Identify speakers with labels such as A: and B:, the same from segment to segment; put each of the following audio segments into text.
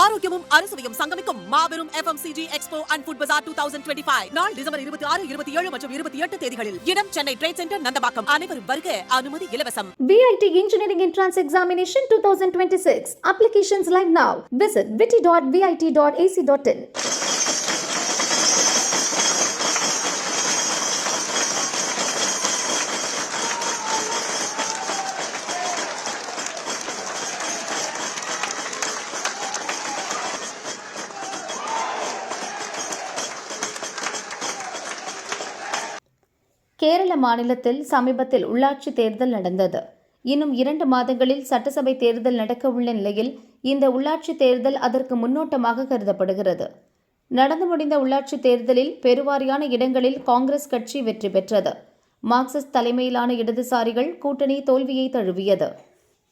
A: ஆரோக்கியமும் அறுசுவையும் சங்கமிக்கும் மாபெரும் FMCG Expo and Food Bazaar 2025 நாள் டிசம்பர் 26, 27 மற்றும் 28 தேதிகளில். இடம் சென்னை ட்ரேட் சென்டர் நந்தபாக்கம். அனைவரும் வருக. அனுமதி இலவசம்.
B: VIT Engineering Entrance Examination 2026. Applications live now. Visit vit.vit.ac.in. Kerala மாநிலத்தில் சமீபத்தில் உள்ளாட்சி தேர்தல் நடந்தது. இன்னும் 2 மாதங்களில் சட்டசபை தேர்தல் நடக்க உள்ள நிலையில் இந்த உள்ளாட்சி தேர்தல் அதற்கு முன்னோட்டமாக கருதப்படுகிறது. நடந்து முடிந்த உள்ளாட்சி தேர்தலில் பெருவாரியான இடங்களில் காங்கிரஸ் கட்சி வெற்றி பெற்றது. மார்க்சிஸ்ட் தலைமையிலான இடதுசாரிகள் கூட்டணி தோல்வியை தழுவியது.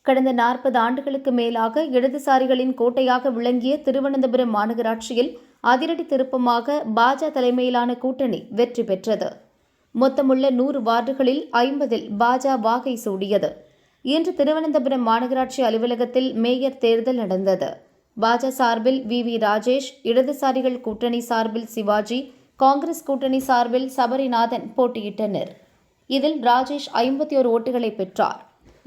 B: கடந்த 40 ஆண்டுகளுக்கு மேலாக இடதுசாரிகளின் கோட்டையாக விளங்கிய திருவனந்தபுரம் மாநகராட்சியில் அதிரடி திருப்பமாக பாஜக தலைமையிலான கூட்டணி வெற்றி பெற்றது. மொத்தமுள்ள 100 வார்டுகளில் 50இல் பாஜக வாகை சூடியது. இன்று திருவனந்தபுரம் மாநகராட்சி அலுவலகத்தில் மேயர் தேர்தல் நடந்தது. பாஜக சார்பில் VV ராஜேஷ், இடதுசாரிகள் கூட்டணி சார்பில் சிவாஜி, காங்கிரஸ் கூட்டணி சார்பில் சபரிநாதன் போட்டியிட்டனர். இதில் ராஜேஷ் 51 ஓட்டுகளை பெற்றார்.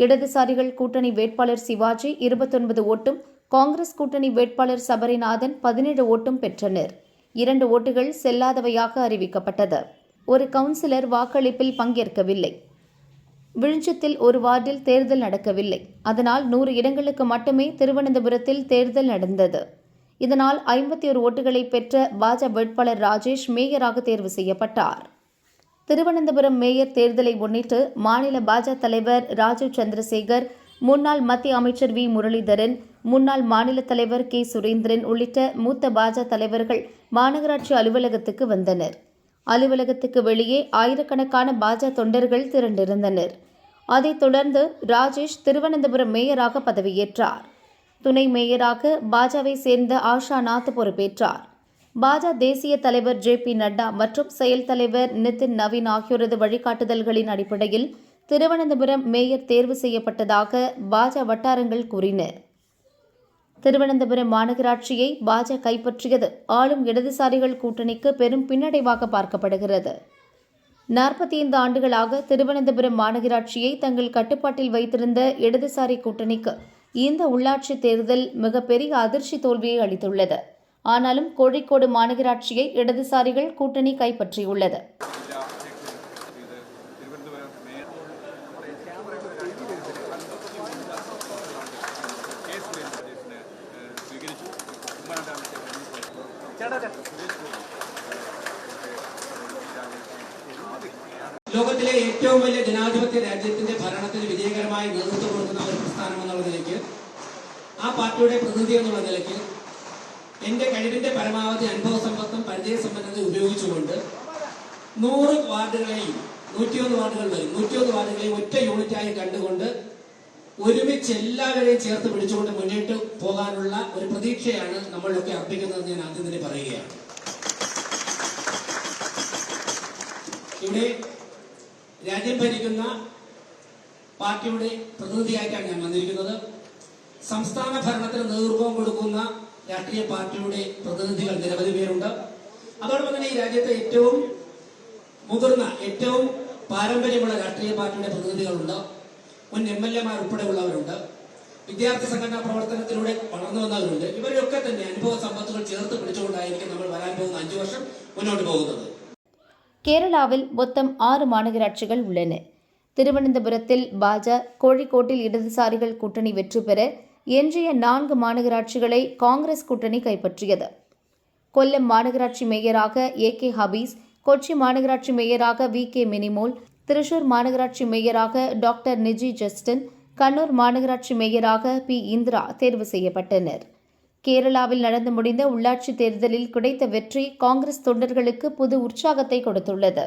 B: இடதுசாரிகள் கூட்டணி வேட்பாளர் சிவாஜி 29 ஓட்டும், காங்கிரஸ் கூட்டணி வேட்பாளர் சபரிநாதன் 17 ஓட்டும் பெற்றனர். 2 ஓட்டுகள் செல்லாதவையாக அறிவிக்கப்பட்டது. ஒரு கவுன்சிலர் வாக்களிப்பில் பங்கேற்கவில்லை. விழுச்சத்தில் ஒரு வார்டில் தேர்தல் நடக்கவில்லை. அதனால் 100 இடங்களுக்கு மட்டுமே திருவனந்தபுரத்தில் தேர்தல் நடந்தது. இதனால் 51 ஓட்டுகளை பெற்ற பாஜக வேட்பாளர் ராஜேஷ் மேயராக தேர்வு செய்யப்பட்டார். திருவனந்தபுரம் மேயர் தேர்தலை முன்னிட்டு மாநில பாஜக தலைவர் ராஜீவ் சந்திரசேகர், முன்னாள் மத்திய அமைச்சர் V முரளிதரன், முன்னாள் மாநில தலைவர் K சுரேந்திரன் உள்ளிட்ட மூத்த பாஜக தலைவர்கள் மாநகராட்சி அலுவலகத்துக்கு வந்தனர். அலுவலகத்துக்கு வெளியே ஆயிரக்கணக்கான பாஜக தொண்டர்கள் திரண்டிருந்தனர். அதைத் தொடர்ந்து ராஜேஷ் திருவனந்தபுரம் மேயராக பதவியேற்றார். துணை மேயராக பாஜகவை சேர்ந்த ஆஷா நாத் பொறுப்பேற்றார். பாஜக தேசிய தலைவர் JP நட்டா மற்றும் செயல் தலைவர் நிதின் நவீன் ஆகியோரது வழிகாட்டுதல்களின் அடிப்படையில் திருவனந்தபுரம் மேயர் தேர்வு செய்யப்பட்டதாக பாஜக வட்டாரங்கள் கூறின. திருவனந்தபுரம் மாநகராட்சியை பாஜக கைப்பற்றியது ஆளும் இடதுசாரிகள் கூட்டணிக்கு பெரும் பின்னடைவாக பார்க்கப்படுகிறது. 45 ஆண்டுகளாக திருவனந்தபுரம் மாநகராட்சியை தங்கள் கட்டுப்பாட்டில் வைத்திருந்த இடதுசாரி கூட்டணிக்கு இந்த உள்ளாட்சி தேர்தல் மிகப்பெரிய அதிர்ச்சி தோல்வியை அளித்துள்ளது. ஆனாலும் கோழிக்கோடு மாநகராட்சியை இடதுசாரிகள் கூட்டணி கைப்பற்றியுள்ளது.
C: ലോകത്തിലെ ഏറ്റവും വലിയ ജനാധിപത്യ രാജ്യത്തിന്റെ ഭരണത്തിന് വിജയകരമായി നേതൃത്വം കൊടുക്കുന്ന ഒരു പ്രസ്ഥാനം എന്നുള്ള നിലയ്ക്ക്, ആ പാർട്ടിയുടെ പ്രതിനിധി എന്നുള്ള നിലയ്ക്ക് എന്റെ കഴിവിന്റെ പരമാവധി അനുഭവ സമ്പത്തും പരിചയസമ്പന്നത ഉപയോഗിച്ചുകൊണ്ട് 100 വാർഡുകളെയും 101 വാർഡുകൾ വരും 101 വാർഡുകളെയും ഒറ്റ യൂണിറ്റായി കണ്ടുകൊണ്ട് ഒരുമിച്ച് എല്ലാവരെയും ചേർത്ത് പിടിച്ചുകൊണ്ട് മുന്നോട്ട് പോകാനുള്ള ഒരു പ്രതീക്ഷയാണ് നമ്മളൊക്കെ അർപ്പിക്കുന്നതെന്ന് ഞാൻ ആദ്യം തന്നെ പറയുകയാണ്. ഇവിടെ രാജ്യം ഭരിക്കുന്ന പാർട്ടിയുടെ പ്രതിനിധിയായിട്ടാണ് ഞാൻ വന്നിരിക്കുന്നത്. സംസ്ഥാന ഭരണത്തിന് നേതൃത്വം കൊടുക്കുന്ന രാഷ്ട്രീയ പാർട്ടിയുടെ പ്രതിനിധികൾ നിരവധി പേരുണ്ട്. അതോടൊപ്പം തന്നെ ഈ രാജ്യത്തെ ഏറ്റവും മുതിർന്ന, ഏറ്റവും പാരമ്പര്യമുള്ള രാഷ്ട്രീയ പാർട്ടിയുടെ പ്രതിനിധികളുണ്ട്. മുൻ MLA-മാർ ഉൾപ്പെടെയുള്ളവരുണ്ട്. വിദ്യാർത്ഥി സംഘടനാ പ്രവർത്തനത്തിലൂടെ വളർന്നു വന്നവരുണ്ട്. ഇവരൊക്കെ തന്നെ അനുഭവ സമ്പത്തുകൾ ചേർത്ത് പിടിച്ചുകൊണ്ടായിരിക്കും നമ്മൾ വരാൻ പോകുന്ന 5 വർഷം മുന്നോട്ട് പോകുന്നത്.
B: கேரளாவில் மொத்தம் 6 மாநகராட்சிகள் உள்ளன. திருவனந்தபுரத்தில் பாஜக, கோழிக்கோட்டில் இடதுசாரிகள் கூட்டணி வெற்றி பெற எஞ்சிய 4 மாநகராட்சிகளை காங்கிரஸ் கூட்டணி கைப்பற்றியது. கொல்லம் மாநகராட்சி மேயராக AK ஹபீஸ், கொச்சி மாநகராட்சி மேயராக VK மினிமோல், திருச்சூர் மாநகராட்சி மேயராக டாக்டர் நிஜி ஜஸ்டின், கண்ணூர் மாநகராட்சி மேயராக P இந்திரா தேர்வு செய்யப்பட்டனர். கேரளாவில் நடந்து முடிந்த உள்ளாட்சி தேர்தலில் கிடைத்த வெற்றி காங்கிரஸ் தொண்டர்களுக்கு புது உற்சாகத்தை கொடுத்துள்ளது.